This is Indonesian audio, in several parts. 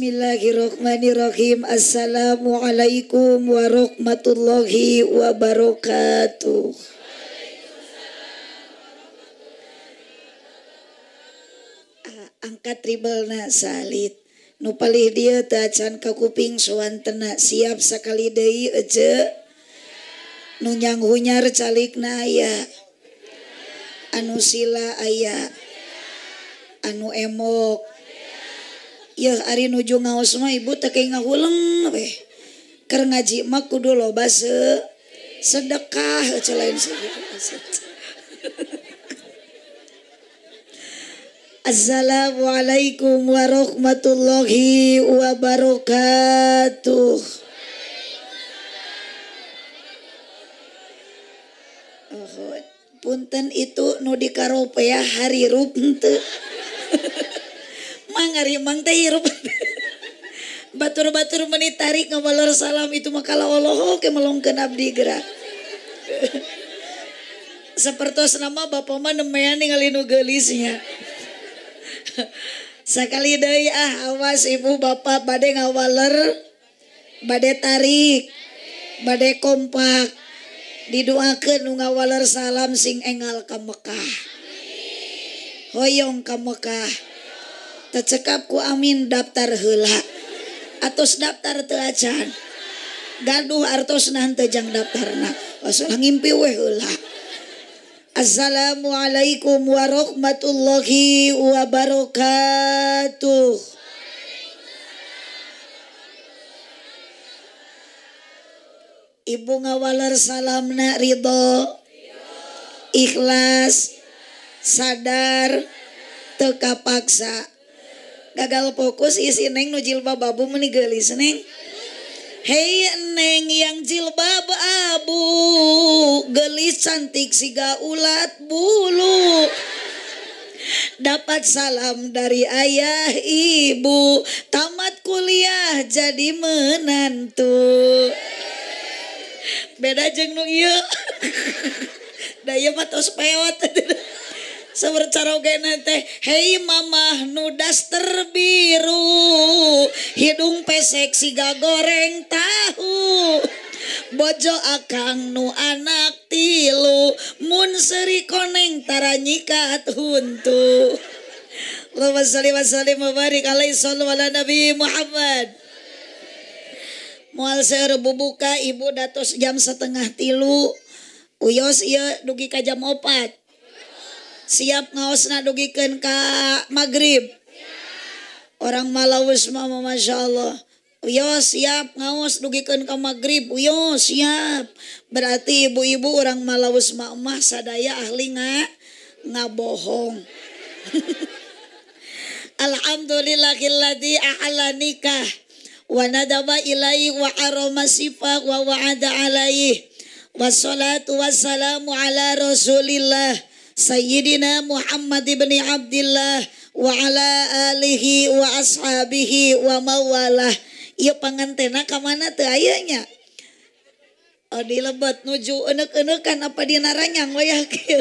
Bismillahirrahmanirrahim. Assalamualaikum warahmatullahi wabarakatuh. Angkat tribelna salit. Nu palih dia tacan ka kuping soantena siap sakali deui eje. Nu nyanghunyar calikna aya. Anu sila aya. Anu emok. Ya ari nuju ngaos mah ibu teu kei ngahuleng we. Keur ngaji mah kudu loba sedekah celain segitu. Assalamualaikum warahmatullahi wabarakatuh. Punten itu nu dikarope ya harirup henteu. Mangarimang teh hirup. Batur-batur menit tarik ngabalor salam itu mah kala Allah ke melongkeun abdi gerak. Sapertos nama bapa mah nemean ningali nu geulisnya. Sakali deui awas ibu bapak bade ngawaler, bade tarik, bade kompak. Didoakeun nu ngawaler salam sing engal ka Mekah. Hoyong ka Mekah. Tecekap ku amin daftar heula. Atos daftar teu acan. Gaduh artosna henteu jang daftarna. Asal ngimpi we heula. Assalamualaikum warahmatullahi wabarakatuh. Ibu ngawaler salamna ridho, ikhlas, sadar, teu kapaksa. Gagal fokus isi neng nu jilbab abu meni geulis neng. Hei neng yang jilbab abu geulis cantik siga ulat bulu. Dapat salam dari ayah ibu, tamat kuliah jadi menantu. Beda jeung nu ieu. Da ieu mah tos peot. Sabercara ogena teh, hei mamah nu daster biru, hidung pesek siga goreng tahu. Bojo akang nu anak tilu, mun seuri koneng tara nyikat huntu. Allahumma shalli wa sallim wa barik alaihi sallu ala Nabi Muhammad. Moal seueur bubuka ibu datos jam 2:30. Uyos ieu dugi ka jam 4. Siap ngaosna dugikeun ka magrib. Orang Malawus mah masya Allah. Uyos siap ngaos dugikeun ka magrib. Uyos siap. Berarti ibu-ibu orang Malawus mah sadaya ahli ngabohong. Alhamdulillahilladzi a'ala nikah wa nadaba ilaihi wa arama sifah wa wa'ada alaihi. Wassalatu wassalamu ala Rasulillah Sayyidina Muhammad ibn Abdillah wa ala alihi wa ashabihi wa mawalah. Ieu pangantena ka mana teu aya nya? Oh di Lebet nuju euneuk-euneukan apa dina ranyang wayah kieu.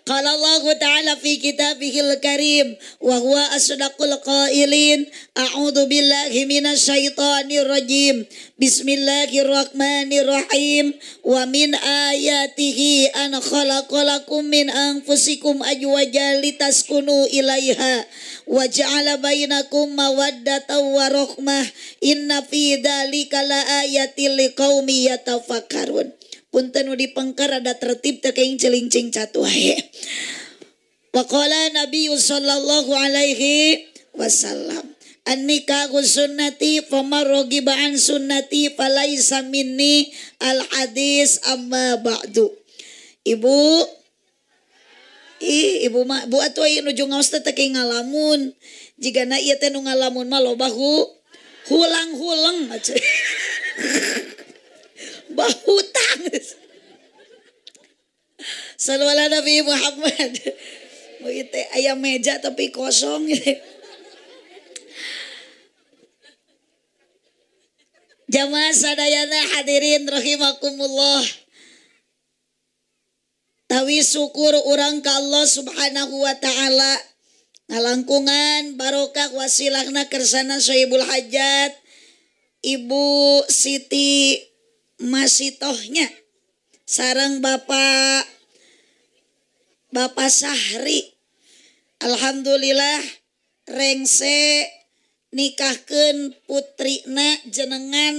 Qala Allah Ta'ala fi kitabihil karim wa huwa asdaqul qailin a'udzu billahi minasyaitonir rajim bismillahirrahmanirrahim wa min ayatihi an khalaqalakum min anfusikum azwajan litaskunu ilaiha wa ja'ala bainakum mawaddatan wa rahmah inna fi dzalika laayatil liqaumi yatafakkarun. Punten nu dipengker ada tertib teu keing celincing catu wae. Wa qala Nabi sallallahu alaihi wasallam an-nikahu sunnati faman raghiba an sunnati falaisa minni al hadis amma ba'du. Ibu mah bu atuh ieu nuju ngaos teh keing ngalamun. Jigana ieu teh nu ngalamun mah loba hulang-hulang aja. Bahutang. Sallallahu ala Nabi Muhammad. Teh aya meja tapi kosong. Jamaah sadayana hadirin rahimakumullah. Tawi syukur urang ka Allah Subhanahu wa taala ngalangkungan barokah wasilahna kersana Sohibul Hajat Ibu Siti Masitohnya sareng Bapak Sahri. Alhamdulillah rengse nikahkeun putrina jenengan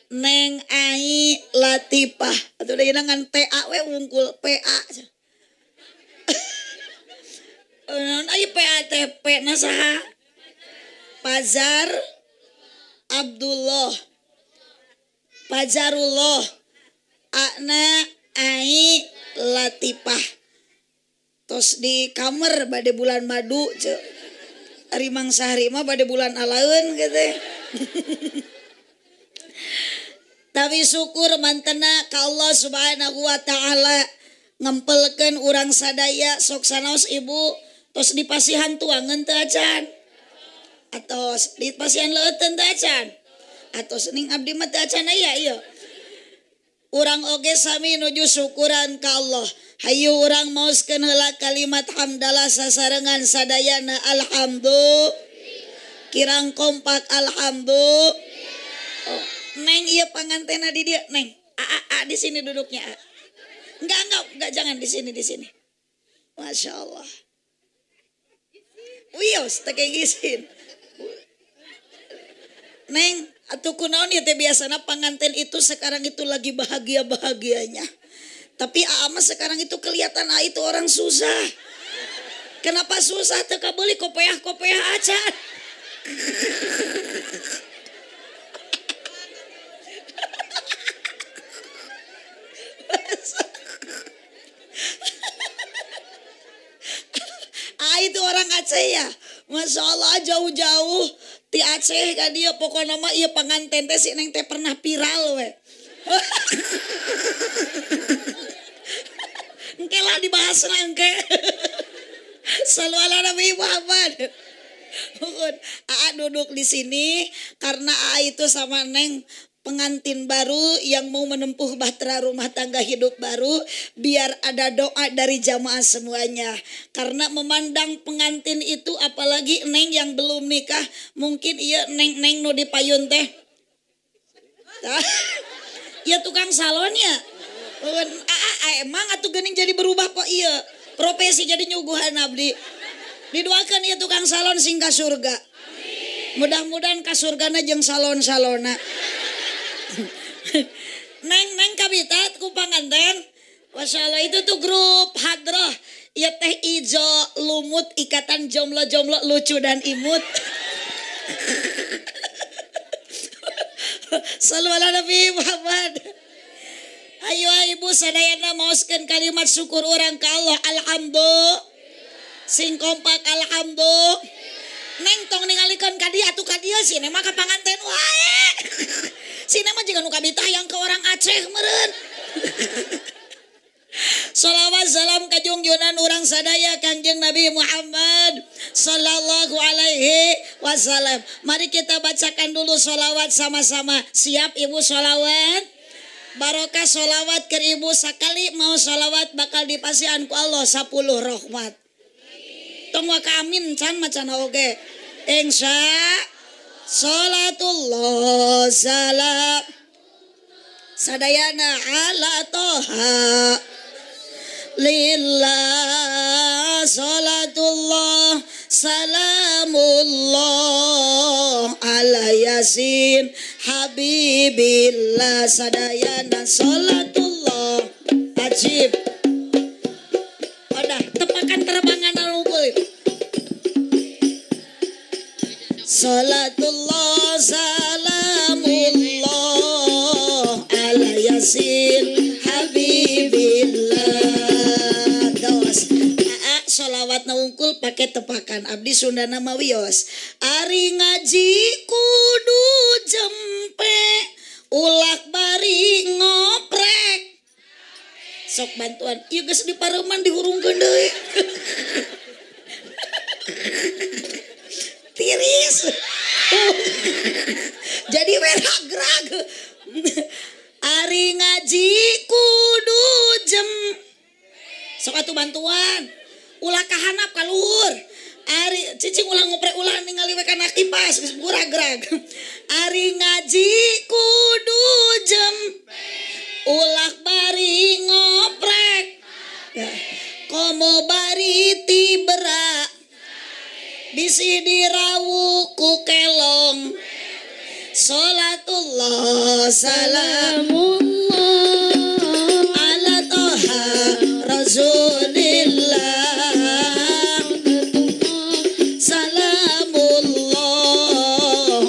Neng Ai Latifah atuh deui ngan PA we wungkul PA. Ai PATP na saha? Pajarullah Ana Ai Latifah. Tos di kamar bade bulan madu ce. Ari mangsa hari mah bade bulan alaeun gitu. Tapi syukur mantena ka Allah Subhanahu wa taala ngempelkeun urang sadaya sok sanaos ibu tos dipasihan tuangan teu acan. Atos dipasihan leuteun teu acan. Atos ning abdi mah teu acan aya ieu. Urang oge sami nuju syukuran ka Allah. Hayu urang maoskeun heula kalimat hamdalah sasarengan sadayana alhamdulillah. Kirang kompak alhamdulillah. Oh, Neng ieu pangantena di dieu, Neng. Di sini duduknya. Enggak jangan di sini. Masya Allah. Wios teu gisin. Neng, atuh kunaon ieu teh biasana panganten itu sekarang itu lagi bahagia-bahagianya. Tapi mah sekarang itu kelihatan itu orang susah. Kenapa susah? Teu kabeli kopeah-kopeah acan. Itu orang Aceh ya. Masya Allah jauh-jauh ti Aceh ka dia pokoknya mah ieu panganten teh si Neng teh pernah viral we. Engke lah dibahas engke. Sallu ala Nabi Muhammad. Duduk di sini karena itu sama Neng pengantin baru yang mau menempuh bahtera rumah tangga hidup baru, biar ada doa dari jamaah semuanya. Karena memandang pengantin itu apalagi Neng yang belum nikah, mungkin iya Neng nu dipayun teh. Ya tukang salonnya. Emang atuh geuning jadi berubah kok iya. Profesi jadi nyuguhan abdi. Didoakeun ieu tukang salon sing ka surga. Mudah-mudahan ka surgana jeung salon-salona. Neng kabitat ku panganten. Masya Allah itu tuh grup hadroh. Ya teh ijo lumut ikatan jomblo-jomblo lucu dan imut. Sallu ala Nabi Muhammad. Ayo ibu sadayana maoskeun kalimat syukur orang ka Allah. Alhamdulillah. Sing kompak alhamdulillah. Neng tong ningalikeun ka dia atuh ka dieu sih mah ka panganten wae. Sina mah juga nuka bitayang ke orang Aceh meren. Salawat salam kajungjunan orang sadaya Kangjeng Nabi Muhammad sallallahu alaihi wasallam. Mari kita bacakan dulu salawat sama-sama. Siap ibu salawat? Barokah salawat ke ibu sakali mau salawat bakal dipasihan ku Allah 10 rahmat. Tong waka amin can macan oge. Insya Salatullah salam sadayana ala toha lillah salatullah salamullah ala yasin habibillah sadayana salatullah ajib. Udah tepakan terbangan alungkul. Salatullah salamullah ala yasin habibillah. Dos solawat naungkul pakai tepakan abdi Sunda nama wios. Ari ngaji kudu jempe ulak bari ngoprek. Sok bantuan ieu geus di pareuman dihurungkeun deui. Tiris. Jadi merag-rag. Ari ngaji kudu jem. Sok atuh bantuan. Ulah kahanap ka luhur. Ari cicing ulah ngoprek ulah ningali we kana kipas geus buragrag. Ari ngaji kudu jem. Ulah bari ngoprek. Ya. Komo bari tibera. Bisi dirawu ku kelong. Salatullah salamullah ala toha rasulillah. Salamullah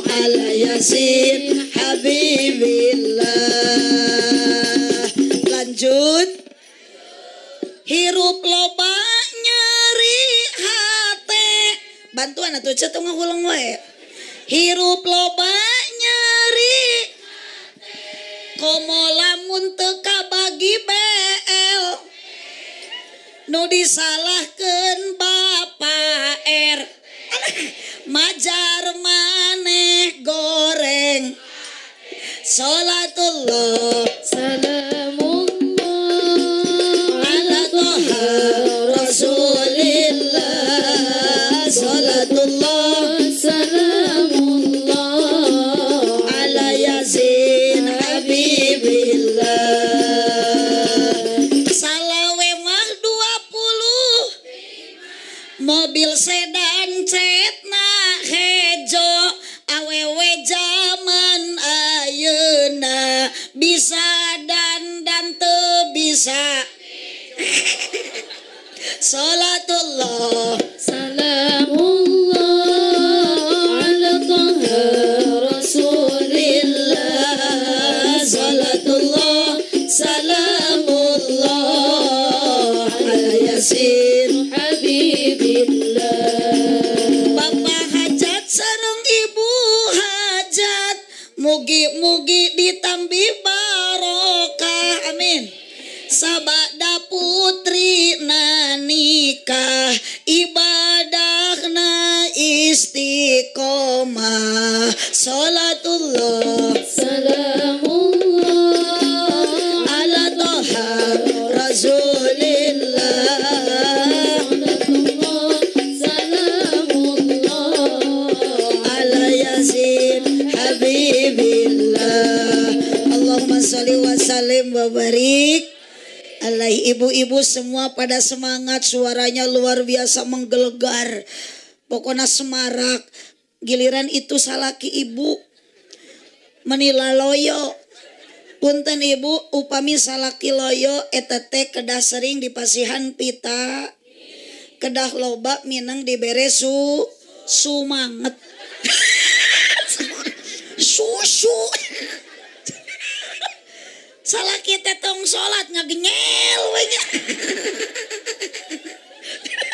ala yasin habibillah. Lanjut. Hirup loba nyeri hate. Bantuan atuh cetung ngulang wae. Hirup loba nyeri komo lamun teu kabagi BL nu disalahkeun Bapak R majar maneh goreng. Salatullah salamullah ala toha rasulillah. Salatullah salamullah ala yasin habibillah. Salawe mah 20 mobil sedan cetna hejo awewe zaman ayeuna bisa dan teu bisa. Salatullah salamullah ala toha rasulillah. Salatullah salamullah ala yasin habibillah. Bapak hajat sareng ibu hajat mugi-mugi ditambi barokah amin. Sabada putri nikah ibadahna istiqomah. Salatullah salamullah ala toha rasulillah. Salamullah ala yasin habibillah. Allahumma sholli wa sallim wa barik. Alai ibu-ibu semua pada semangat, suaranya luar biasa menggelegar. Pokoknya semarak. Giliran itu salaki ibu menila loyo. Punten ibu upami salaki loyo eta teh kedah sering dipasihan pita. Kedah loba minang dibere sumanget. Susu. Salah kita tong sholat ngagenyel we nya.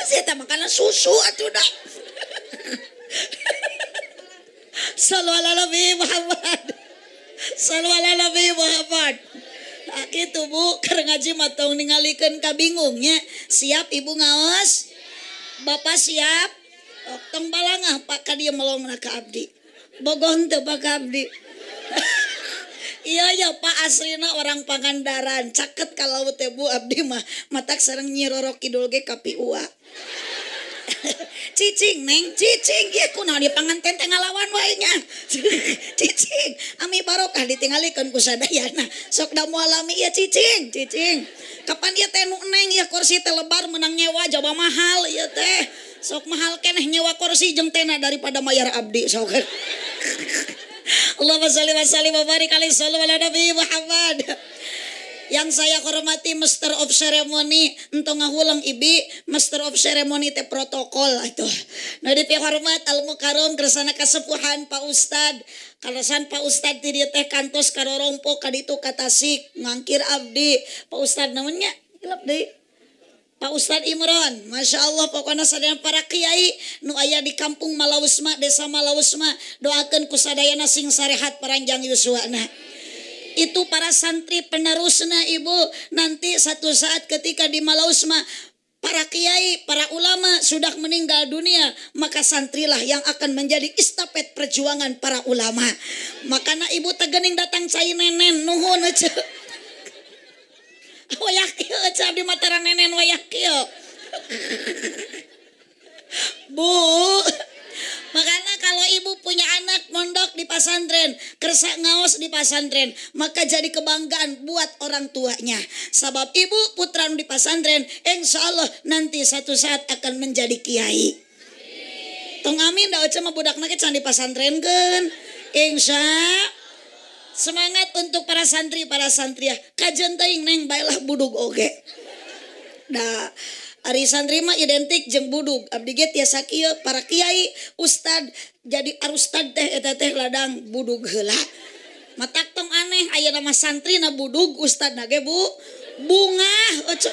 Saya makanan susu atuh dah. Sallu ala Nabi Muhammad. Sallu ala Nabi Muhammad. Kitu Bu, keur ngaji mah tong ningalikeun kabingungnya. Siap Ibu ngaos? Bapak siap? Tong balangah Pak ka dieu melongna ka abdi. Bogoh teu Pak ka abdi. Iya ya Pak aslina orang Pangandaran. Caket kalau teh Bu abdi mah matak sareng Nyi Roro Kidul ge kapiua. Cicing neng cicing ieu kunaon di panganten teh ngalawan wae nya. Cicing ami barokah ditinggalikeun ku sadayana. Sok da moal alami ieu cicing. Kapan ieu teh nu neng ieu kursi teh lebar menang nyewa jaba mahal ieu teh. Sok mahal keneh nyewa kursi jeung tena daripada mayar abdi sok. Allahumma sholli wa sallim wa barik alaihi sallallahu ala Nabi Muhammad. Yang saya hormati Master of Ceremony entong ngahulang ibi Master of Ceremony teh protokol itu. Nah di hormat al mukarom kersana kasepuhan Pak Ustad. Kalasan Pak Ustad ti dieu teh kantos karorompo ka ditu ka Tasik ngangkir abdi. Pak Ustad namanya hilap deui. Pak Ustad Imron, Masya Allah pokoknya sadayana para kiai nu aya di kampung Malausma, desa Malausma, doakeun ku sadayana sing sarehat paranjang yuswana. Itu para santri penerusna Ibu, nanti satu saat ketika di Malausma para kiai, para ulama sudah meninggal dunia, maka santrilah yang akan menjadi estafet perjuangan para ulama. Makana Ibu tegening datang cai nenen nuhun aja. Oh yakin aja di mataran nenen wayah kieu. Bu, makanya kalau ibu punya anak mondok di pesantren, kersa ngaos di pesantren, maka jadi kebanggaan buat orang tuanya. Sebab ibu putra di pesantren, insya Allah nanti satu saat akan menjadi kiai. Tong amin dah cuma budak nak can di pesantren kan. Insya semangat untuk para santri para santriah. Kajen teuing neng baiklah budug oge. Nah, ari santri mah identik jeung budug. Abdi ge tiasa kieu para kiai, ustad jadi arustad teh eta teh ladang budug heula. Matak tong aneh aya nama santri na budug, ustad na ge bungah. Oce.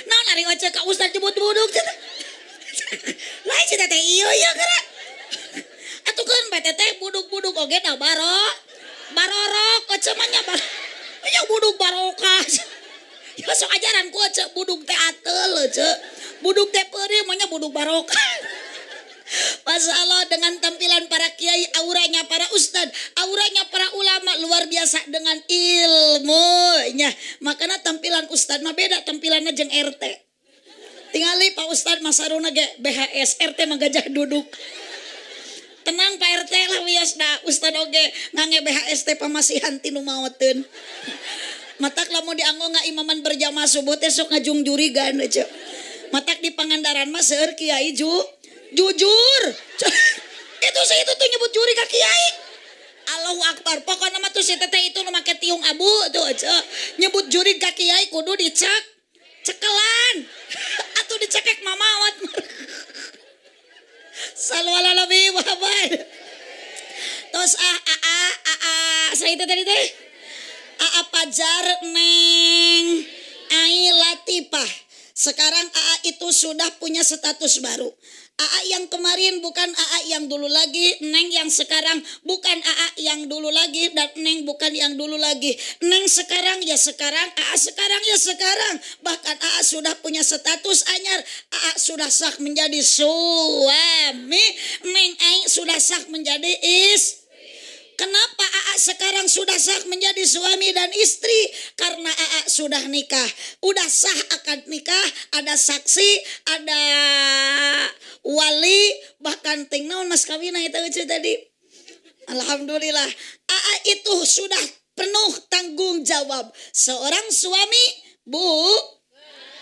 Naon ari oce ka ustad nyebut budug teh. Lain cenah teh ieu ya gara. Atukeun bete teh budug-budug oge da barorok oce mah nya nya budug barokah. Ya sok ajaran ku cek budug teh atel cek budug teh peureuh mah nya budug barokah. Masya Allah dengan tampilan para kiai, auranya para ustad, auranya para ulama luar biasa dengan ilmunya. Makanya tampilan ustad mah beda tampilannya jeung RT. Tingali Pak Ustad masaruna ge BHS, RT mah gajah duduk. Tenang Pak RT lah wiosna, ustad oge ngangge BHS teh pamasihan tinu maoteun. Matak lamun dianggo imaman berjamaah subuh teh sok ngajung jurigan aja. Matak di Pangandaran mah seueur kiai jujur. Itu tuh nyebut juri ka kiai. Allahu Akbar. Pokoknya mah tuh si teteh itu nu make tiung abu tuh aja. Nyebut juri ka kiai kudu cekelan. Atuh dicekek mamawat. Sallu ala nabi Muhammad. Tos saya tadi teh. Pajar neng Ai Latifah. Sekarang AA itu sudah punya status baru. AA yang kemarin bukan AA yang dulu lagi, Neng yang sekarang bukan AA yang dulu lagi, dan Neng bukan yang dulu lagi. Neng sekarang ya sekarang, AA sekarang ya sekarang. Bahkan AA sudah punya status anyar. AA sudah sah menjadi suami. Neng Ai sudah sah menjadi istri. Kenapa AA sekarang sudah sah menjadi suami dan istri? Karena AA sudah nikah. Udah sah akad nikah, ada saksi, ada wali, bahkan ting naon mas kawina itu tadi. Alhamdulillah. AA itu sudah penuh tanggung jawab. Seorang suami, Bu,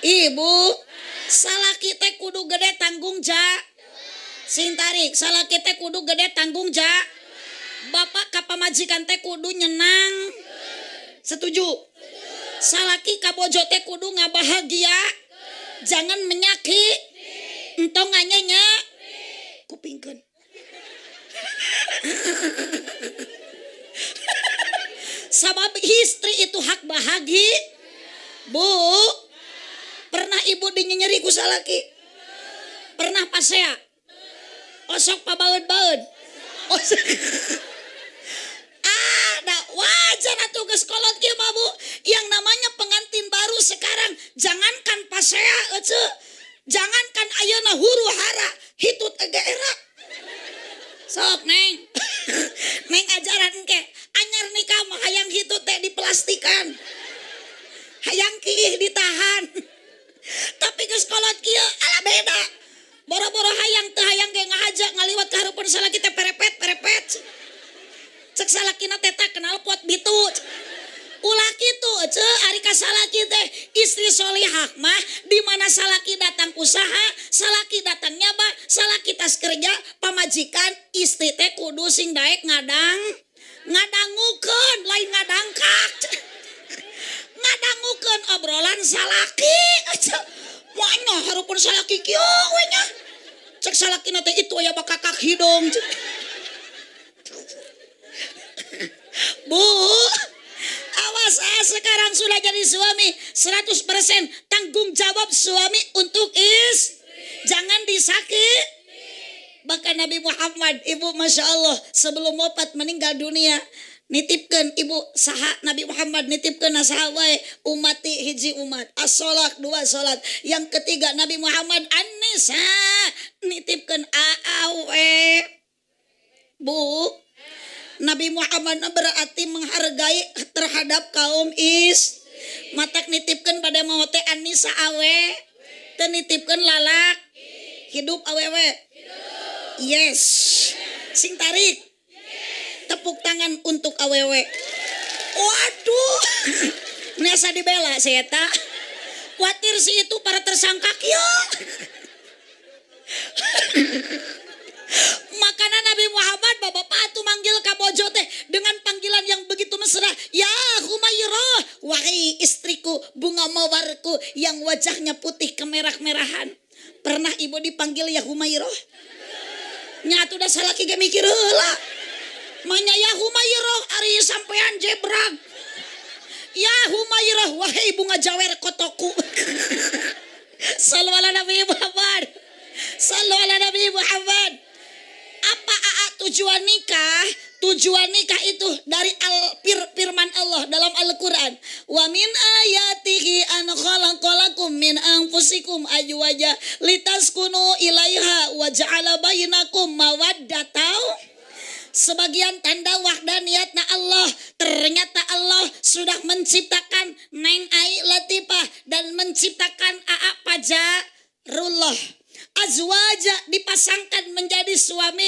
Ibu, salah kita kudu gede tanggung jawab. Sintarik, salah kita kudu gede tanggung jawab. Bapak ka pamajikan teh kudu nyenang. Setuju? Salaki ka bojo teh kudu ngabahagia. Jangan menyakit. Entong nganyanya kupingkeun. Sabab istri itu hak bahagia. Bu, pernah ibu dinyenyeri ku salaki? Pernah pasea? Osok pabaeud-baeud. Wajar atuh geus kolot kieu mah Bu. Yang namanya pengantin baru sekarang jangankan pasea ece. Jangankan ayeuna huru hara, hitut ege era. Sok Neng. Neng ajaran engke, anyar nikah mah hayang hitut teh diplastikan. Hayang kiih ditahan. Tapi geus kolot kieu ala beda. Boro-boro hayang teu hayang ge ngahajak ngaliwat ka hareupeun salaki teh perepet. Cek salakina teh kenal pot bitu. Ulah kitu ce ari ka salaki teh istri solihah mah di mana salaki datang usaha, salaki datang nyaba, salaki tas kerja, pamajikan istri teh kudu sing daek ngadangukeun lain ngadangkak. Ngadangukeun obrolan salaki. Moanya hareupeun salaki kieu we nya. Cek salakina teh itu aya bakakak hidung. Bu, awas sekarang sudah jadi suami 100% tanggung jawab suami untuk jangan disakit. Bahkan Nabi Muhammad, ibu Masya Allah sebelum wafat meninggal dunia nitipkan ibu saha Nabi Muhammad nitipkan sahabat umati hiji umat as-sholat 2 sholat, yang ketiga Nabi Muhammad an-nisa nitipkan aawe. Bu, Nabi Muhammad berarti menghargai terhadap kaum Matak nitipkeun pada mau teh Anissa awe. Teu nitipkeun lalak. Hidup awewe. Yes. Sing tarik. Tepuk tangan untuk awewe. Waduh. Menasa dibela si eta. Kuatir si itu para tersangka kieu. Makanan Nabi Muhammad bapak atuh manggil ka bojo teh dengan panggilan yang begitu mesra. Ya Humairah, wahai istriku, bunga mawarku yang wajahnya putih kemerah-merahan. Pernah ibu dipanggil ya Humairah? Nyatu da salaki ge mikir heula. Manya ya Humairah ari sampean jebrag. Ya Humairah, wahai bunga jawer kotoku. Sallu ala Nabi Muhammad. Sallu ala Nabi Muhammad. Apa tujuan nikah? Tujuan nikah itu dari firman Allah dalam Al-Quran. Wa min ayatihi an khalaqalakum min anfusikum azwaja litaskunu ilaiha wa ja'ala bainakum mawaddatan. Sebagian tanda wahdaniyatna Allah, ternyata Allah sudah menciptakan Neng Ai Latifah dan menciptakan Aa Pajarullah. Azwaja dipasangkan menjadi suami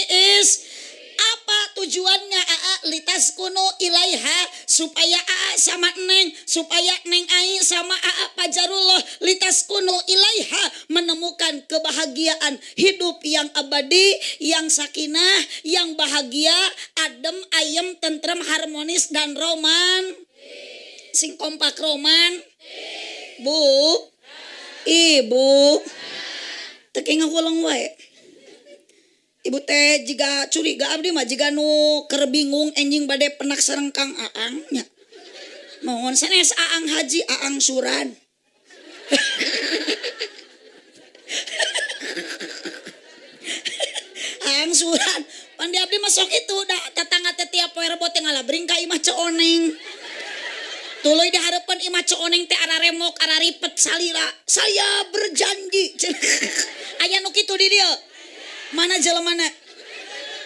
apa tujuannya? Aa litaskunu ilaiha, supaya Aa sama Neng, supaya Neng Ai sama Aa Pajarullah litaskunu ilaiha, menemukan kebahagiaan hidup yang abadi, yang sakinah, yang bahagia, adem, ayem, tentrem, harmonis dan roman. Sing kompak roman. Bu, ibu, teki ngahulang wae. Ibu teh jika curiga abdi mah jika nu keur bingung enjing bade penak sareng Kang Aang nya. Mohon sanes Aang Haji, Aang Suran. Aang Suran. Pandi abdi masuk itu dah tetangga teh tiap poe rebo teh ngalabring ka imah Cooneng. Tuluy dihareupeun imah Cooneng teh ara remok, ara ripet salira. Saya berjanji. Aya nu kitu di dieu. Mana jelemana?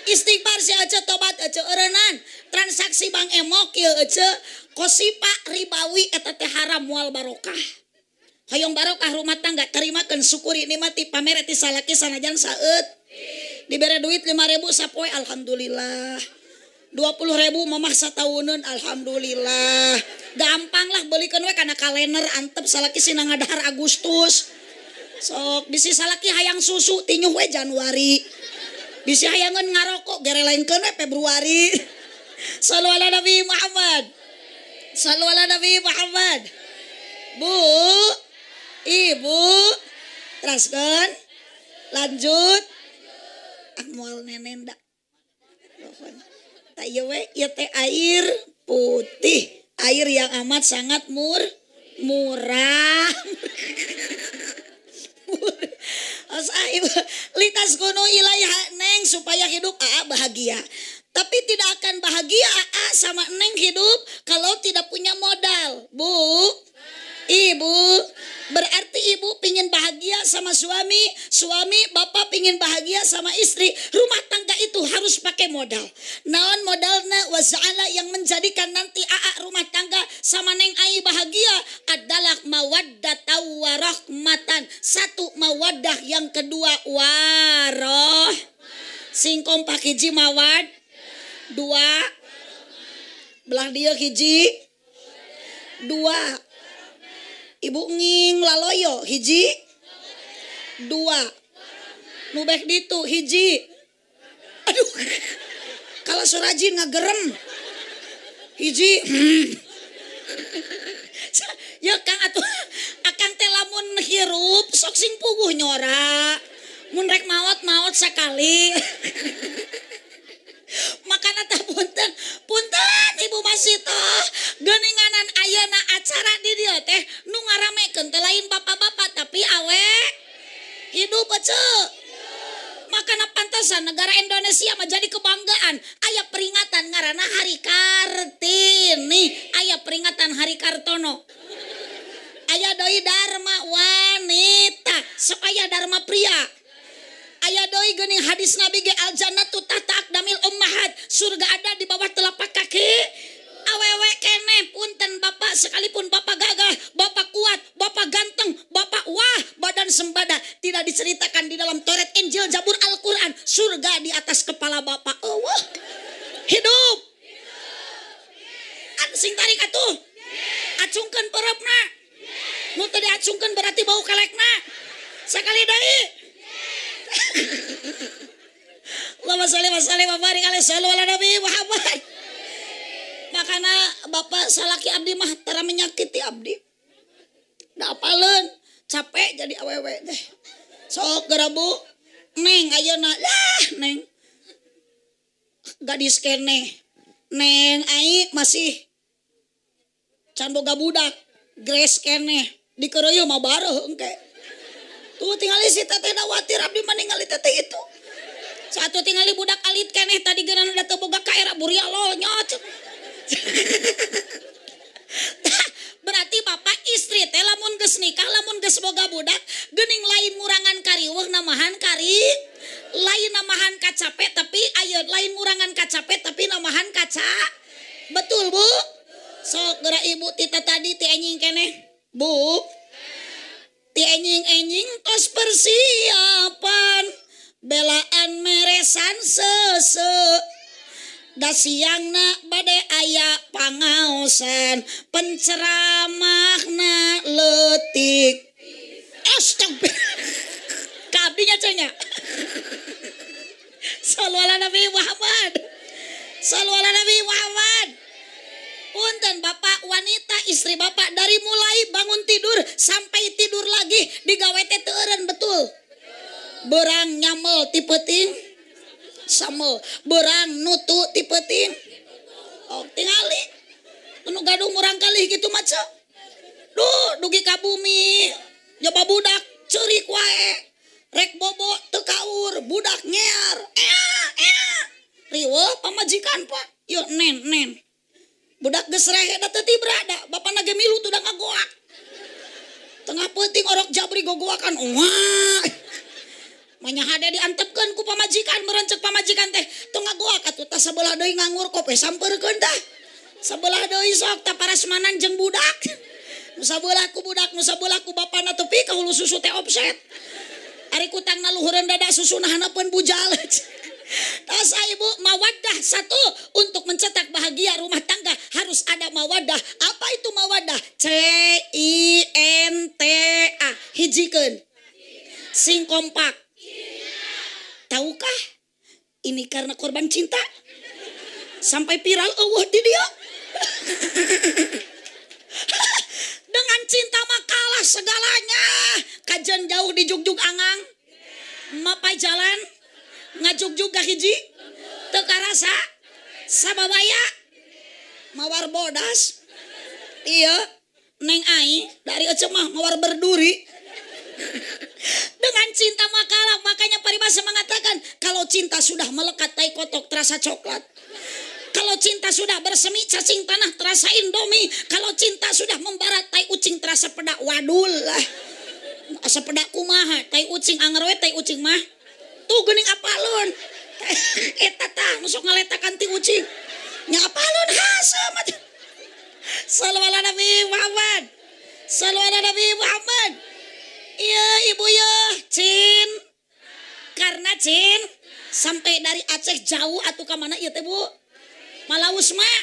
Istighfar si aja tobat aja eureunnan. Transaksi Bang Emok kieu aja kosipa ribawi eta teh haram moal barokah. Hoyong barokah rumah tangga terimakeun syukuri nikmati pamere ti salaki sanajan saeut. Dibere duit 5.000 sapoe alhamdulillah. 20.000 mamah satahunun alhamdulillah. Gampang lah beulikeun we kana kalender antep salaki sina ngadahar Agustus. Sok bisi salaki hayang susu tinyuh we Januari. Bisi hayangeun ngarokok gerelainkeun we Februari. Sallu ala Nabi Muhammad. Sallu ala Nabi Muhammad. Bu, ibu, teraskeun. Lanjut. Ah moal nenenda. Ta ieu we ieu teh air putih, air yang amat sangat murah. Litas kuno ilaiha Neng supaya hidup Aa bahagia. Tapi tidak akan bahagia Aa sama Neng hidup kalau tidak punya modal. Bu, ibu, berarti ibu pingin bahagia sama suami, suami bapak pingin bahagia sama istri. Rumah tangga itu harus pakai modal. Naon modalna waza'ala yang menjadikan nanti Aa rumah tangga sama Neng Ai bahagia adalah mawaddatan warahmatan. Satu mawaddah, yang kedua waroh. Sing kompak hiji mawad, dua belah dia hiji, dua ibu nging laloyo hiji, dua nubek ditu hiji. Aduh, kalau surajin ngagerem hiji. Ya Kang atuh akang teh lamun hirup sok sing puguh nyora. Mun rek maot sakali. Makana teh punten ibu Masito geuninganan ayeuna acara di dieu teh nu ngaramekeun teh lain bapak-bapak tapi awe hidup eceu. Makana pantasan negara Indonesia mah jadi kebanggaan. Aya peringatan ngaranna Hari Kartini, aya peringatan Hari Kartono. Aya doi Dharma wanita, sok aya Dharma pria. Aya doi geuning hadis Nabi ge al jannatu tahta aqdamil ummahat. Surga ada di bawah telapak kaki awewe kene. Punten bapak, sekalipun bapak gagah sing tarik atuh. Acungkeun pereupna. Nu teu diacungkeun berarti bau kelekna. Sakali deui. Allahumma shalli wa sallim wa barik alaihi ala Nabi Muhammad. Makana bapak salaki abdi mah tara menyakiti abdi. Da apaleun capek jadi awewe teh. Sok gerabu neng ayeuna lah neng. Gadis kene. Neng ai masih can boga budak. Grace kene dikeroyo mah bareuh engke. Tuh tingali si teteh dawatir abdi mah ningali teteh itu. Satu tingali budak alit keneh tadi geurana da teu boga ka era buria lol nyot. Berarti bapak istri teh lamun geus nikah lamun geus boga budak geuning lain ngurangan kariweuh namahan kari lain namahan kacape tapi ayeuna lain ngurangan kacape tapi namahan kaca. Betul Bu? Sok geura ibu tita tadi ti enjing keneh. Bu. Ti enjing-enjing tos persiapan belaan meresan sese da siangna bade aya pangaosan penceramahna leutik astagfirullah kabdinya cenah sallallahu ala Nabi Muhammad sallallahu ala Nabi Muhammad. Punten bapak wanita istri bapak dari mulai bangun tidur sampai tidur lagi digawe teh teu eureun betul. Berang nyamel ti peuting samel berang nutu ti peuting. Oh tingali nu gadung urang kalih kitu mah ce. Duh dugi ka bumi nyoba budak ceurik wae rek bobo teu kaur budak ngear riweuh pamajikan Pak. Yeuh nen budak geus rehe da teu tibrada bapana ge milu tuh da ngagoak. Tengah peuting orok jabri gogoakan wah. Manya hade diantepkeun ku pamajikan merencek pamajikan teh tong ngagoak atuh tah sabelah deui ngangur kope sampeurkeun tah. Sabelah deui sok tah parasmanan jeung budak. Nu sabelah ku budak nu sabelah ku bapana tepi ka hulu susu teh offset. Ari kutangna luhureun dada susuna hanapeun bujal. Tasa ibu mawaddah satu untuk mencetak bahagia rumah tangga harus ada mawaddah. Apa itu mawaddah? CINTA hijikeun sing kompak. Tahukah ini karena korban cinta sampai viral eueuh di dia. Dengan cinta mah kalah segalanya. Kajen jauh di jugjug angang mapai jalan ngajuk juga hiji teu karasa sababaya mawar bodas. Iya neng ai dari ece mah mawar berduri. Dengan cinta makalah makanya paribasa mengatakan kalau cinta sudah melekat tai kotok terasa coklat. Kalau cinta sudah bersemi cacing tanah terasa indomie. Kalau cinta sudah membarat tai ucing terasa pedak wadul lah. Asa pedak kumaha tai ucing anger we tai ucing mah tuh geuning apalun eta tah nu sok ngaletakan ti ucing nya apalun hasem sallallahu ala Nabi Muhammad sallallahu ala Nabi Muhammad. Iya ibu ya cin karena cin sampai dari Aceh jauh atuh ka mana ieu teh Bu? Malaus mah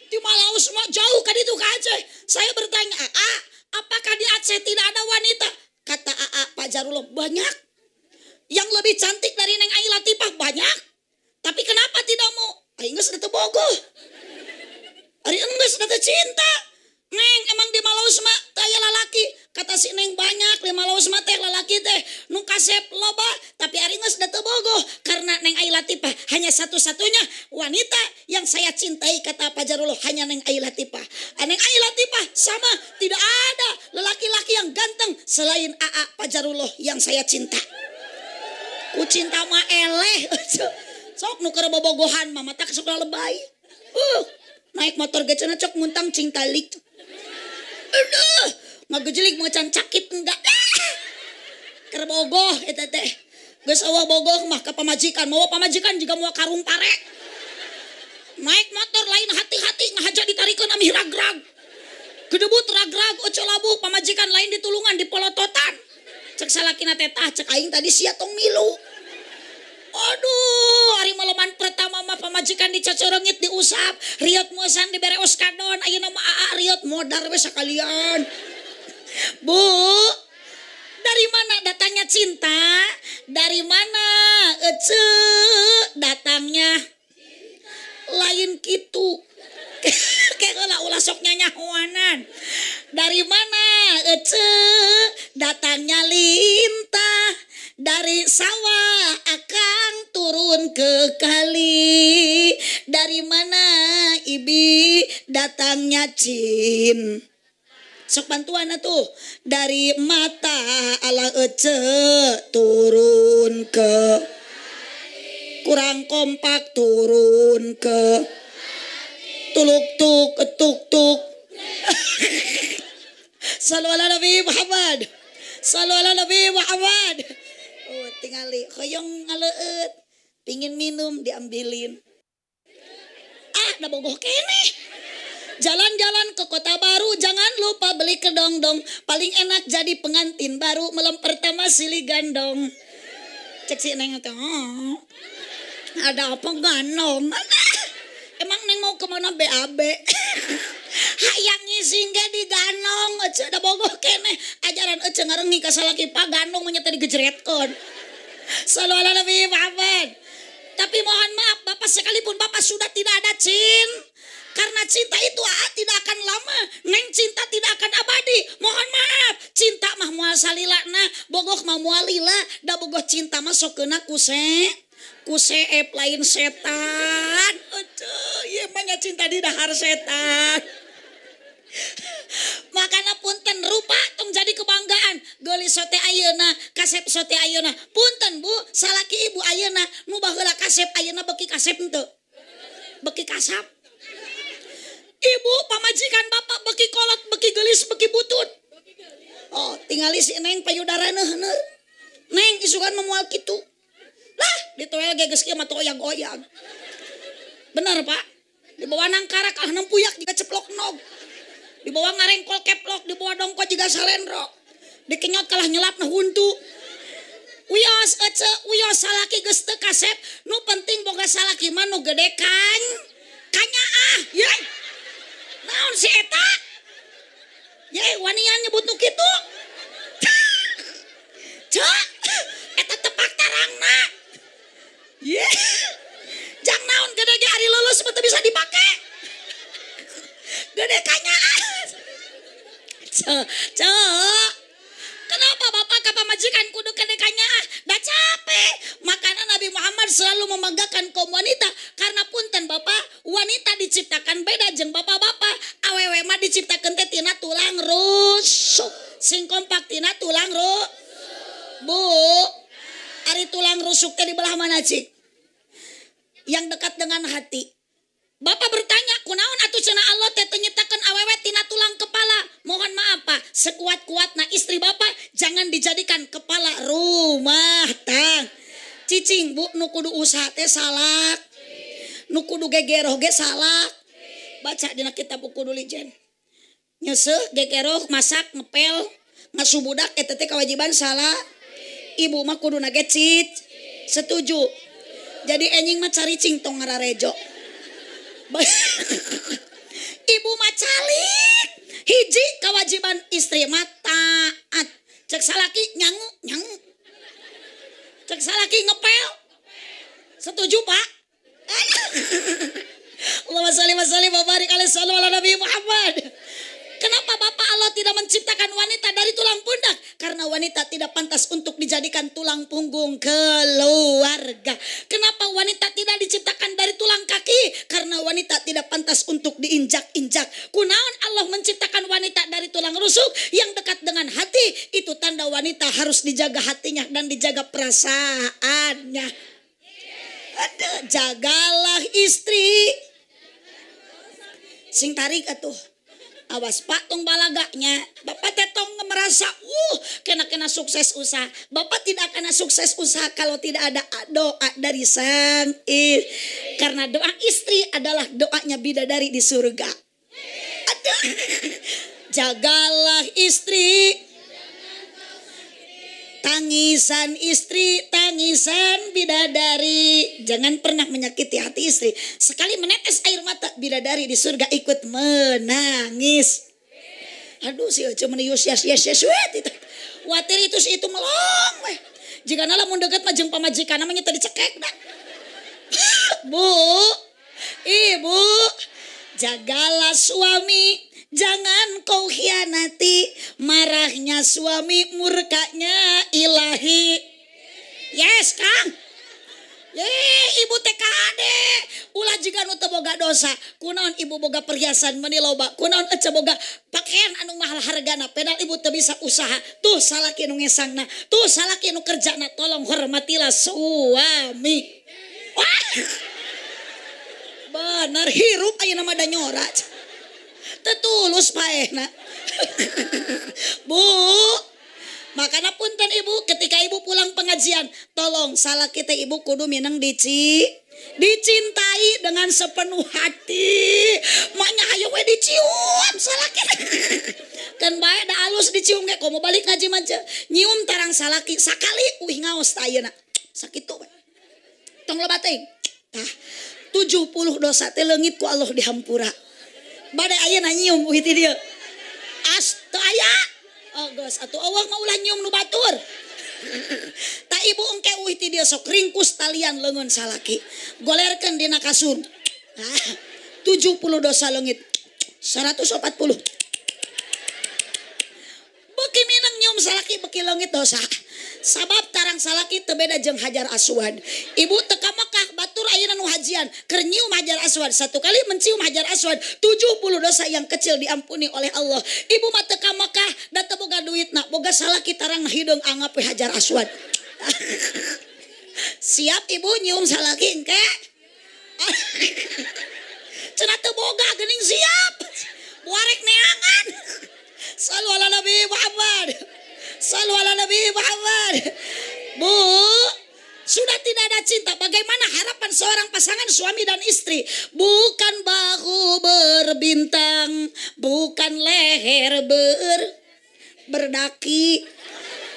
di Malaus mah jauh ka ditu ka Aceh. Saya bertanya Aa apakah di Aceh tidak ada wanita? Kata Aa Pak Jarullah banyak. Yang lebih cantik dari Neng Ai Latifah banyak. Tapi kenapa tidak mau? Ai geus da teu bogoh. Ari geus da teu cinta. Neng emang di Malaus mah teh aya lalaki. Kata si Neng banyak di Malaus mah teh lalaki teh nu kasep loba, tapi ari geus da teu bogoh karena Neng Ai Latifah hanya satu-satunya wanita yang saya cintai kata Pak Jarullah hanya Neng Ai Latifah. Neng Ai Latifah sama tidak ada lelaki-laki yang ganteng selain Aa Pak Jarullah yang saya cinta. Ku cinta mah eleh. Sok nu keur bobogohan mah mata sok lebay. Naik motor ge cenah cok muntang cing talik. Aduh, ngagejelik macan cakit enggak. Keur bogoh eta teh. Geus eueuh bogoh mah ka pamajikan, mawa pamajikan juga mau karung pare. Naik motor lain hati-hati ngahaja ditarikeun amih ragrag. Gedebut ragrag ocol labu pamajikan lain ditulungan dipolototan. Cek salakina teh tah cek aing tadi sia tong milu. Aduh, hari malaman pertama mah pamajikan dicocorengit diusap, riot muasan dibere oskadon, ayeuna mah aa riot modar we sakalian. Bu, dari mana datangnya cinta? Dari mana ece datangnya? Lain kitu. Kayak ulah sok nyanyahoanan. Dari mana ece datangnya lintah? Dari sawah akang turun ke kali. Dari mana ibi datangnya cin? Sok bantuan tuh. Dari mata ala ece turun ke, kurang kompak turun ke tuluk tuk tuk tuk. Sallu ala Nabi Muhammad. Sallu ala Nabi Muhammad. Oh, tingali hoyong ngaleut, pingin minum diambilin. Ah, da bogoh kene. Jalan-jalan ke kota baru, jangan lupa beli kedong-dong. Paling enak jadi pengantin baru, malam pertama silih gandong. Cek si Neng itu, oh, ada apa gandong? Emang Neng mau kemana BAB? Hayang ngisi gak di ganong, ece da bogoh kene. Ajaran ece ngarengi ka salaki pa ganong menyata digejretkeun. Sallu ala Nabi Muhammad. Tapi mohon maaf, Bapak sekalipun Bapak sudah tidak ada cin. Karena cinta itu tidak akan lama. Neng cinta tidak akan abadi. Mohon maaf, cinta mah moal salilana, bogoh mah moal lila, da bogoh cinta mah sokeuna kuseep lain setan. Aduh, ieu mah nya cinta di dahar setan. Makana punten rupa tong jadi kebanggaan. Geuli sote ayeuna, kasep sote ayeuna. Punten Bu, salaki ibu ayeuna nu baheula kasep ayeuna beki kasep henteu. Beki kasap. Ibu pamajikan Bapak beki kolot, beki gelis, beki butut. Oh, tinggali si Neng payudara neuh. Neng isukan memual kitu. Lah, ditoel ge geus kieu mah oyag-oyag. Bener, Pak. Dibawa nangkarak ah nempuyak juga ceplok nog. Dibawa ngarengkol keplok, dibawa dongko juga salendro. Dikenyot kalah nyelap na huntu. Wios ece, wios salaki geus teu kasep, nu penting boga salaki mah nu gede kanya ya. Naon si eta? Ye, wanian nyebut nu kitu. Cek, eta tepak tarangna. Ye. Jang naon gede ge ari lulus teu bisa dipake. Gede kanyaan. Cek. Kenapa Bapak ke pamajikan kudu gede kanyaan? Dah capek. Makanya Nabi Muhammad selalu membanggakan kaum wanita. Karena punten Bapak, wanita diciptakan beda jeung bapak-bapak. Awewe mah diciptakan teh tina tulang rusuk. Sing kompak tina tulang Bu, ari tulang rusuk teh di belah mana, Cik? Yang dekat dengan hati. Bapak bertanya, kunaon atuh cenah Allah teh nyiptakeun awewe tina tulang kepala? Mohon maaf Pak, sekuat-kuatna istri Bapak jangan dijadikan kepala rumah tang. Cicing Bu, nu kudu usaha teh salak. Nu kudu gegeroh ge salak. Baca dina kitab buku Dulijen. Nyeseuh gegeroh masak ngepel ngasubudak eta teh kewajiban salak. Ibu mah kudu nage cit. Setuju. Jadi enjing mah caricing tong ngararejo. Ibu mah calik. Hiji kewajiban istri mah taat. Cek salaki nyangu. Cek salaki ngepel. Setuju Pak? Allahumma shalli wa sallim wa barik alaihi ala Nabi Muhammad. Kenapa Bapak Allah tidak menciptakan wanita dari tulang pundak? Karena wanita tidak pantas untuk dijadikan tulang punggung keluarga. Kenapa wanita tidak diciptakan dari tulang kaki? Karena wanita tidak pantas untuk diinjak-injak. Kunaon Allah menciptakan wanita dari tulang rusuk yang dekat dengan hati? Itu tanda wanita harus dijaga hatinya dan dijaga perasaannya. Ada jagalah istri. Sing tarik atuh. Awas Pak tong balaganya. Bapak tetong merasa kena sukses usaha. Bapak tidak akan sukses usaha kalau tidak ada doa dari sang istri. Karena doa istri adalah doanya bidadari di surga. Ada. Jagalah istri. Tangisan istri, tangisan bidadari. Jangan pernah menyakiti hati istri. Sekali menetes air mata, bidadari di surga ikut menangis. Aduh sih cuma yes itu. Watir itu melong weh. Jika nala mun deket mah jeung pamajikan namanya tadi cekek dah. Bu, ibu, jagalah suami, jangan kau khianati. Marahnya suami, murkanya ilahi. Yes, Kang. Ibu TKD. Ulah jika nu teu boga dosa, kunaon ibu boga perhiasan meuni loba, kunaon ece boga pakaian anu mahal hargana, pedal ibu teu bisa usaha. Tuh salaki nu ngesangna, tuh salaki nu kerjana, tolong hormatilah suami. Wah. Bener hirup ayeuna mah da nyora. Teu tulus paehna. Bu, makana punten ibu, ketika ibu pulang pengajian, tolong salah kita ibu kudu minang dicintai dengan sepenuh hati. Maknya ayo we dicium salah kita. Kan bae da alus dicium ge komo balik ngaji mah nyium tarang salaki sakali uih ngaos ta ayeuna. Sakitu we. Tong loba teuing. Tah 70 dosa teh leungit ku Allah dihampura. Bade ayeuna nyium uih ti dieu. Teu aya. Oh geus atuh eueuh mah ulah nyium nu batur. Tak ibu engke uih ti dieu sok ringkus talian leungeun salaki. Golerkeun dina kasur. 70 dosa leungit. 140. Beuki minang nyium salaki beuki leungit dosa. Sabab tarang salaki teu beda jeung Hajar Aswad. Ibu teu ka Mekah batur ayeuna nu hajian keur nyium Hajar Aswad. Satu kali mencium Hajar Aswad 70 dosa yang kecil diampuni oleh Allah. Ibu mah teu ka Mekah da teu boga duitna, boga salaki tarang hideung anggap we Hajar Aswad. Siap ibu nyium salaki engke? Cenah teu boga geuning siap. Buarek neangan. Sallu ala Nabi Muhammad. Sallu ala Nabi Muhammad. Bu, sudah tidak ada cinta. Bagaimana harapan seorang pasangan suami dan istri? Bukan bahu berbintang, bukan leher berdaki.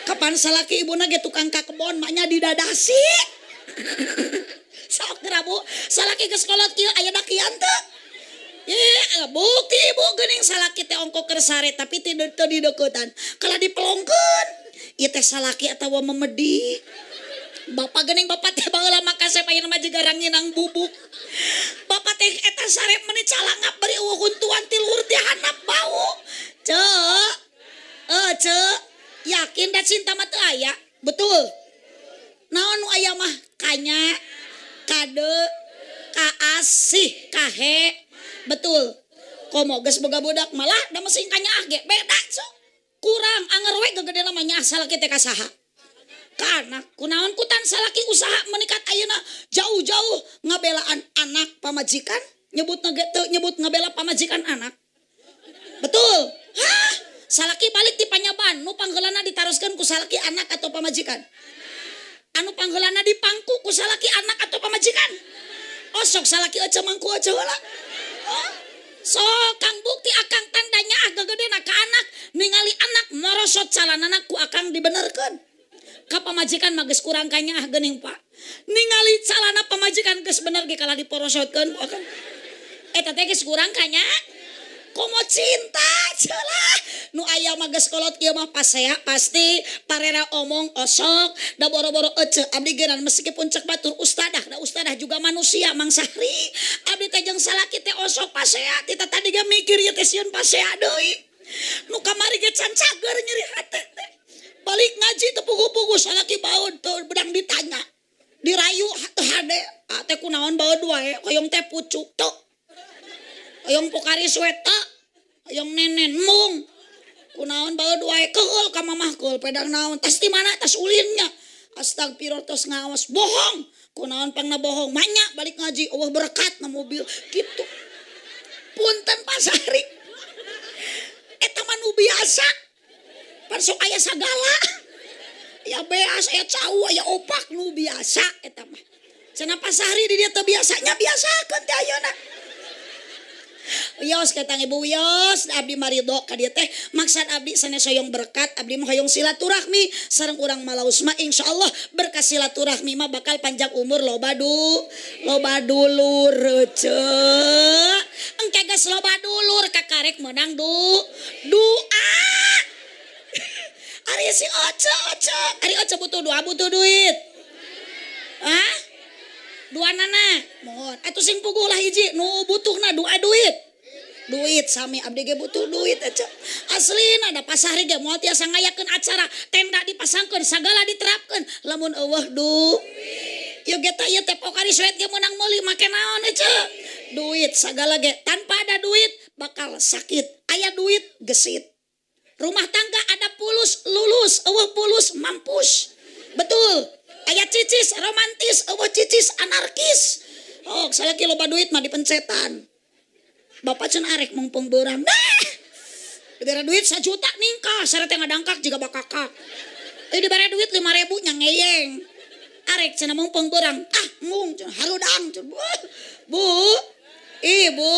Kapan salaki ibu nage tukang kakebon maknya didadasi. Sok gerabu, salaki ke sekolah kieu aya dakian teu? Bukti ibu geuning salaki teh ongko keur sare tapi teu dideuketan. Kala dipelongkeun, ieu teh salaki atawa memedi. Bapak geuning bapak teh baheula makasep ayeuna mah jiga ranginang bubuk. Bapak teh eta sare meuni calangap bari eueuh huntuan ti luhur ti handap bau. Ceu, yakin da cinta mah teu aya? Betul. Naon nu aya mah kanya, kade, kaasih, kahe. Betul. Komo geus boga budak malah da mesin kanyaah ge beda so. Kurang anger we gegedena mah nyaah salaki teh ka saha? Ka anak. Kunaon kutan salaki usaha menikat ayeuna jauh-jauh ngabelaan anak pamajikan, nyebutna ge teu nyebut ngabela pamajikan anak. Betul. Hah? Salaki balik di panyaban, nu panggeulana ditaroskeun ku salaki anak atau pamajikan? Anu panggeulana dipangku ku salaki anak atau pamajikan? Oh sok salaki ece mangku ece heula. So kang bukti akang tandanya agak-gedena ka anak ningali anak merosot calanana ku akang dibenerkeun. Ka pamajikan mah geus kurang kanya geuning Pak. Ningali calana pamajikan geus bener ge kala diporosotkeun ku akang. Eta teh geus kurang kanya. Komo cinta celah nu aya mah geus kolot ieu mah pasea pasti parera omong osok da boro-boro ece abdi geran meskipun cek batur ustadah da ustadah juga manusia Mang Sahri abdi teh jeung salaki teh osok pasea tita tadi ge mikir ieu teh sieun pasea deui nu kamari ge can cager nyeri hate teh balik ngaji teh pugu-pugu salaki baeud teu bedang ditanya dirayu teu hade teh kunaon baeud wae hoyong teh pucuk teu hoyong pokari sweta hoyong nenen mung kunaon baeud wae keul ka mamah keul pedang naon tas di mana tas ulinnya astagfirullah tos ngaos bohong kunaon pangna bohong manya balik ngaji eueuh berkat na mobil kitu punten Pasari eta mah nu biasa pan sok aya sagala ya beas aya cau aya opak nu biasa eta mah cenah Pasari di dieu teu biasanya biasakeun teh ayeuna Wios katang Ibu Wios abdi marido ka dieu teh maksud abdi sanes hoyong berkat abdi mah hoyong silaturahmi sareng urang malaus mah insyaallah berkat silaturahmi mah bakal panjang umur loba dulur ceuk engke geus loba dulur kakarek menang doa ari si Oce ari Oce butuh duit ah dua nana mohon atuh sing puguh lah hiji nu butuhna doa duit sami abdi ge butuh duit aja aslina da pasari ge moal tiasa ngayakeun acara tenda dipasangkeun sagala diterapkeun lamun eueuh yo geta ieu teh pokari suet ge meunang meuli make naon aja duit sagala ge tanpa ada duit bakal sakit aya duit gesit rumah tangga ada pulus lulus eueuh pulus mampus betul aya cicis romantis eueuh cicis anarkis oh salaki loba duit mah dipencetan bapak cenah arek mumpung beurang dibere duit 1 juta ningkah sareng teh ngadangkak jiga bakakak dibere duit 5.000 nya ngeyeng arek cenah mumpung beurang mung cenah harudang cenah bu ibu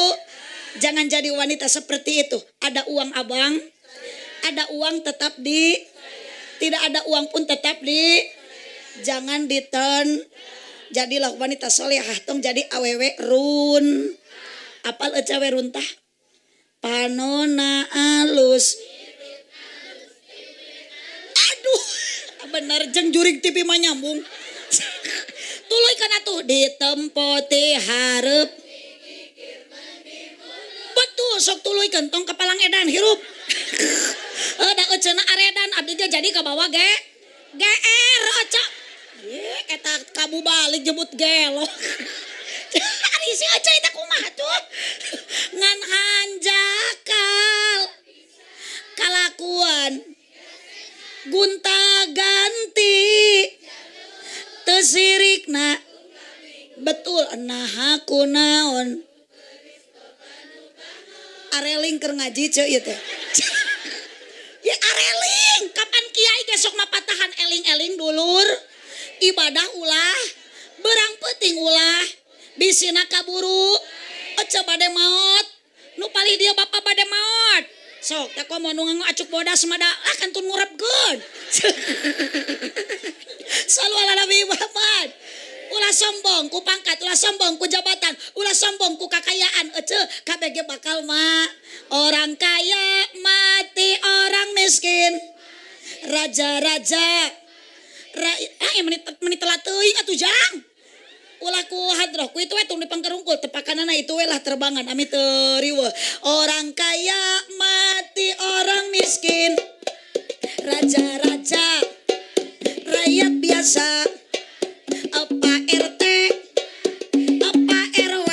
jangan jadi wanita seperti itu ada uang abang ada uang tetap di tidak ada uang pun tetap di jangan diten jadilah wanita solehah tong jadi awewe run apal awewe runtah panona alus aduh bener jeung jurig TV mah nyambung tuluy kana tuh ditempoti hareup betul sok tuluy tong kapalang edan hirup da euceuna aredan abdi jadi ka bawah GR Oca eta kamu balik jebut gelo ari si Oca eta kumaha tuh ngan hanjakal kalakuan gunta ganti teu sirikna betul nah aku naon areling keur ngaji ceu ieu teh ya areling kapan kiai gesok mah patahan eling-eling dulur ibadah ulah berang penting ulah bisina kaburu Oce bade maot nu palih dia bapak bade maot sok tak komo nu acuk bodas mada kantun ngurepkeun sallu ala nabi Muhammad ulah sombong ku pangkat ulah sombong ku jabatan ulah sombong ku kakayaan Oce kabege bakal mah orang kaya mati orang miskin raja-raja menit telat teuing atuh jang ulah ku hadroh ku itu we tung dipangkerungkul tepakanana itu we lah terbangan ami teu riweuh orang kaya mati orang miskin raja-raja rakyat biasa apa RT apa RW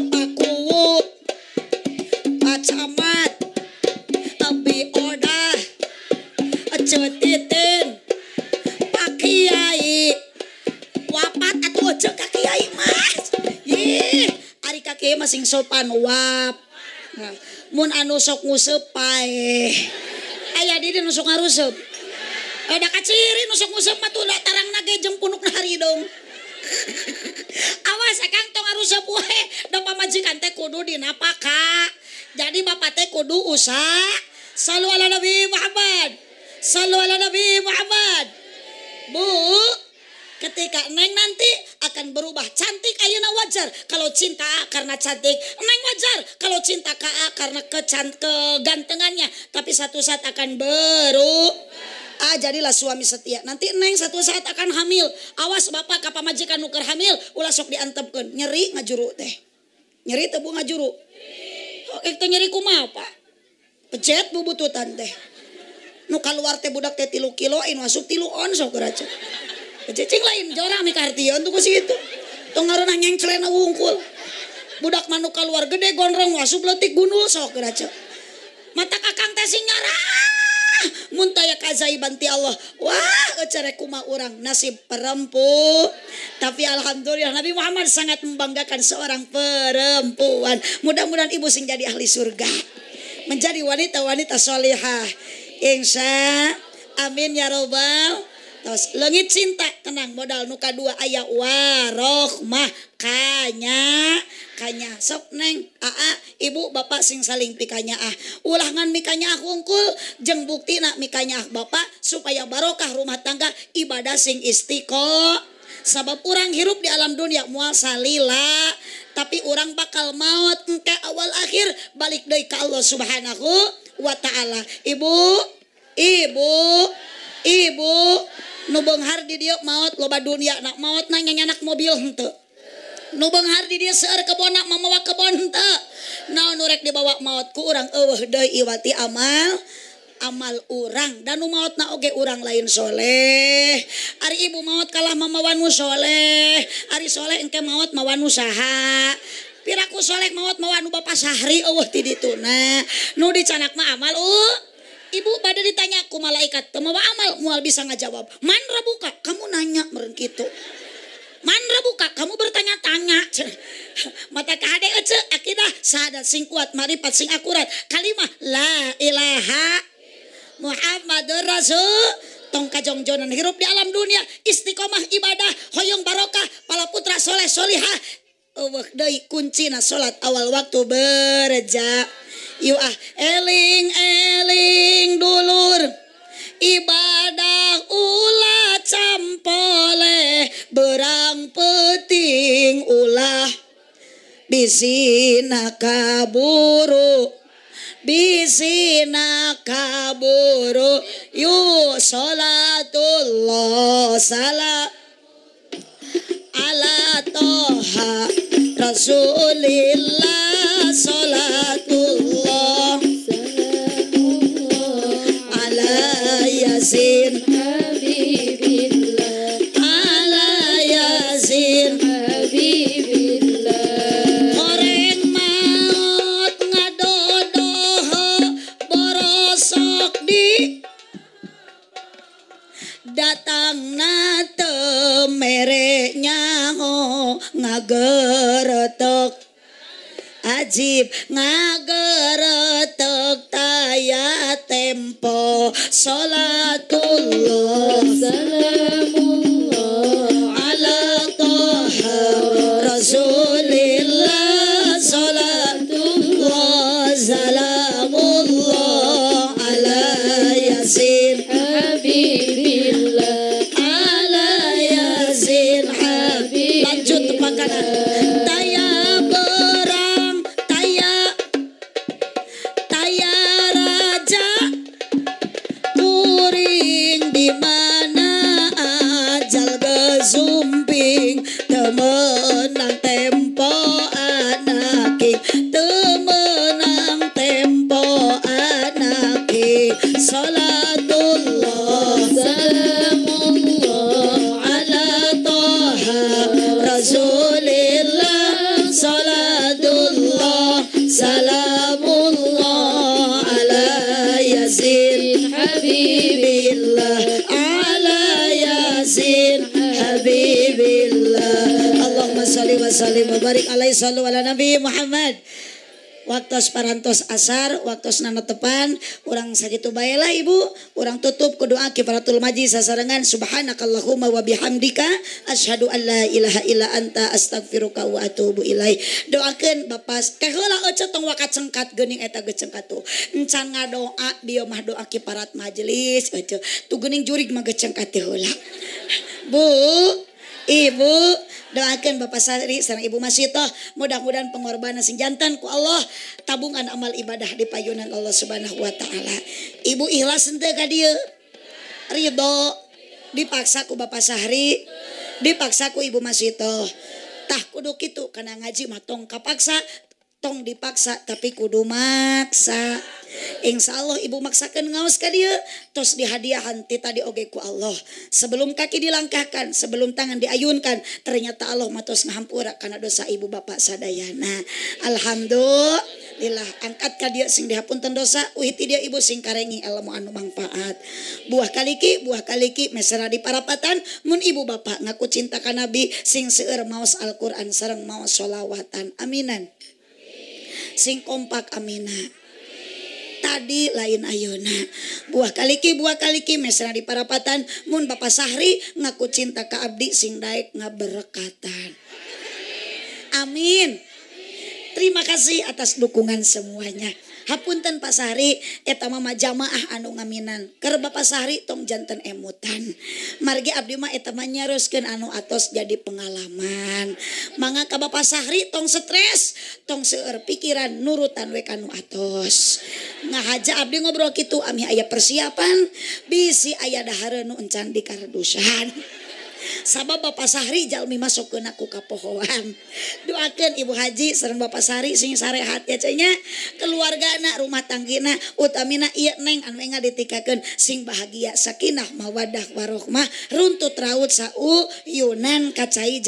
apa kuwu apa camat abi odah cetitin pak kiai wapat atuh jeung ka kiai mas ari ka kiai masing sopan wap mun anu sok nguseup pae aya di nu sok ngaruseup da kaciri nu sok nguseup mah tuh tarangna ge jeung punukna haridong awas akang tong ngaruseup we da pamajikan teh kudu dinapaka jadi bapak teh kudu usaha sallu ala nabi Muhammad sallu ala nabi Muhammad bu ketika neng nanti akan berubah cantik ayeuna wajar kalau cinta karena cantik neng wajar kalau cinta ka karena kegantengannya tapi satu saat akan jadilah suami setia nanti neng satu saat akan hamil awas bapak ka pamajikan nuker hamil ulah sok diantepkeun nyeri ngajuru teh nyeri teu bu ngajuru itu nyeri kumaha pak pejet bubututan teh nu kaluar teh budak teh 3 kilo inu asup 3 on sok geraca cicing lain jorang mi kartion tuh kusi itu tong ngaranna nyengclena wungkul budak manuk keluar gede gondrong asup leutik gundul sok geraca mata kakang teh sing nyarah mun taya kajaiban ti Allah wah euceure kumaha urang nasib perempuan tapi alhamdulillah Nabi Muhammad sangat membanggakan seorang perempuan mudah-mudahan ibu sing jadi ahli surga menjadi wanita-wanita solihah insya amin ya robbal Tos leungit cinta tenang modal nu kadua aya warohmah kanya sok neng ibu bapak sing saling pikanya ulah ngan mikanya hungkul jeung buktina mikanya bapak supaya barokah rumah tangga ibadah sing istiqomah sabab urang hirup di alam dunia moal salila tapi urang bakal maut engke awal akhir balik deui ka Allah Subhanahu wa taala. Ibu nu beunghar di dieu maot loba dunia nak maot na nyanyanak mobil henteu nu beunghar di dieu seueur kebonna mamawa kebon henteu naon nu rek dibawa maot ku urang eueuh deui iwati amal urang dan nu maotna oge urang lain soleh ari ibu maot kalah mamawa nu soleh ari soleh engke maot mawa nu saha piraku soleh maot mawa nu Bapak Sahri eueuh ti dituna nu dicanak mah amal Ibu pada ditanya ku malaikat, temawa amal mual bisa ngajawab. Man rabuka, kamu nanya meren kitu. Man rabuka, kamu bertanya-tanya. Mata kahade ece akidah sahadat sing kuat marifat sing akurat. Kalimah la ilaha Muhammadur Rasul. Tong kajongjonan hirup di alam dunia, istiqomah ibadah, hoyong barokah, pala putra soleh solihah. Eueuh deui kuncina salat awal waktu bereja. Eling dulur ibadah ulah campole berang peting ulah bisina kaburu yuk sholatullah salam ala toha rasulillah sholatullah ala yasin habibillah ala yasin habibillah koreng maut ngadodoh borosok di datang na temereknya ngageretek ajib ngageretek taya tempo sholatullah salamullah ala toha rasulillah sholatullah salamullah ala yasin habibillah ala yasin habib lanjut makanan taya berang taya raja kuring di mana ajal gesumping temenang tempo anaki temenang tempo anaki salatullah salamullah ala toha rasulillah salatullah salamullah ala yasin habibillah ala yasin habibillah Allahumma salli wa sallim wa barik alaihi sallu ala nabi Muhammad. Waktos parantos asar, waktos nanotepan, urang sakitu baelah ibu, urang tutup ku doa kifaratul majlis sasarengan subhanakallahumma wa bihamdika asyhadu an la ilaha illa anta astaghfiruka wa atubu ilaik. Doakeun Bapak kaheula ece tong wakat cengkat geuning eta geus cengkat tuh. Encan ngadoa dieu mah doa kifarat majlis ece. Tu geuning jurig mah geus cengkat teh heula. Bu, Ibu doakan Bapak Sari sareng Ibu Masitoh mudah-mudahan pengorbanan sing jantan ku Allah tabungan amal ibadah di payunan Allah Subhanahu wa taala. Ibu ikhlas henteu ka dieu? Ridho dipaksa ku Bapak Sahri, dipaksa ku Ibu Masitoh. Tah kudu kitu kana ngaji mah tong kapaksa, tong dipaksa tapi kudu maksa. Insya Allah ibu maksakan ngaos ka dieu tos dihadiahan ti tadi oge ku Allah. Sebelum kaki dilangkahkan, sebelum tangan diayunkan, ternyata Allah matos ngahampura kana dosa ibu bapak sadayana. Alhamdulillah angkat ka dieu sing dihapunten dosa, uhiti dia ibu sing karengi ilmu anu manfaat. Buah kaliki mesra di parapatan mun ibu bapak ngaku cinta ka Nabi sing seueur maos Al-Qur'an sareng maos sholawatan. Aminan. Sing kompak amina. tadi lain ayeuna buah kaliki mesra di parapatan mun Bapak Sahri ngaku cinta ka abdi sing daek ngaberkatan. Amin. Terima kasih atas dukungan semuanya. Hapunten Pak Sahri eta mah jamaah anu ngaminan. Keur Bapak Sahri tong janten emutan. Margi abdi mah eta mah nyaroskeun anu atos jadi pengalaman. Mangga ka Bapak Sahri tong stres, tong seueur pikiran nurutan we kanu atos. Ngahaja abdi ngobrol kitu ami aya persiapan bisi aya dahareun nu encan dikardusan. Sabab Bapak Sahri jalmi masukkeun aku ka pohoan. Doakeun Ibu Haji sareng Bapak Sahri sing sarehat ya cenah, keluargana, rumah tanggina, utamina ieu Neng anu enga ditikakeun sing bahagia, sakinah, mawaddah, warohmah, runtut raut sauyunan kacai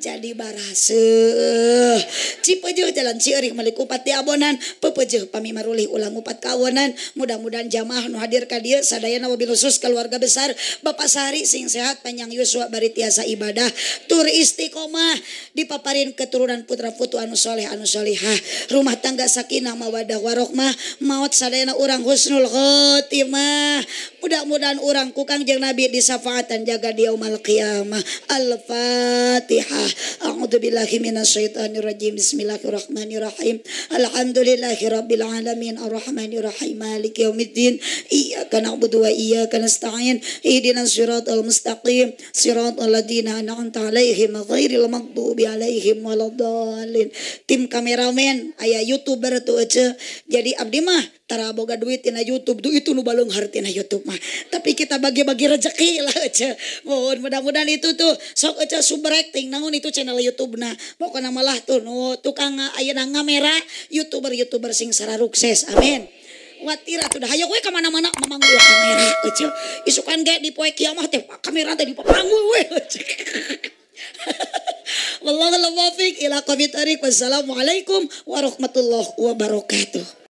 jadi baraseuh. Cipeujuh jalan Cieurik Malik Upat di Abonan, pepeujuh pami marulih ulang upat kawonan. Mudah-mudahan jamaah nu hadir ka dieu sadayana wabil khusus keluarga besar Bapak Sahri sing sehat panjang yuswa bari tiasa ibadah tur istiqomah dipaparin keturunan putra putu anu soleh anu solihah, rumah tangga sakinah mawadah warohmah, maot sadayana urang husnul khotimah. Mudah-mudahan urang ku Kangjeng Nabi disafaatan jaga di yaumul qiyamah. Al-Fatihah. A'udzubillahi minasyaitonirrajim. Bismillahirrahmanirrahim. Alhamdulillahirabbil alamin arrahmanirrahim maliki yaumiddin. Iyyaka na'budu wa iyyaka nasta'in. Ihdinas siratal mustaqim. Siratal ladzina an'amta 'alaihim ghairil maghdubi 'alaihim waladdallin. Tim kameramen aya YouTuber tuh ece. Jadi abdi mah tara boga duit tina YouTube tuh itu nu baleunghar tina YouTube mah. Tapi kita bagi-bagi rezeki lah ece. Mohon mudah-mudahan itu tuh sok ece subrecting namun itu channel YouTube na. Pokona malah tuh nu tukang ayeuna ngamera YouTuber sing sararukses. Amin. Watira tuh dah hayo we ka mana-mana mamangul kamera ece. Isukan ge di poe kiamat teh kamera teh dipapangul we. Wallahu a'lam bishawab. Ila qomit tarik. Wassalamualaikum warahmatullahi wabarakatuh.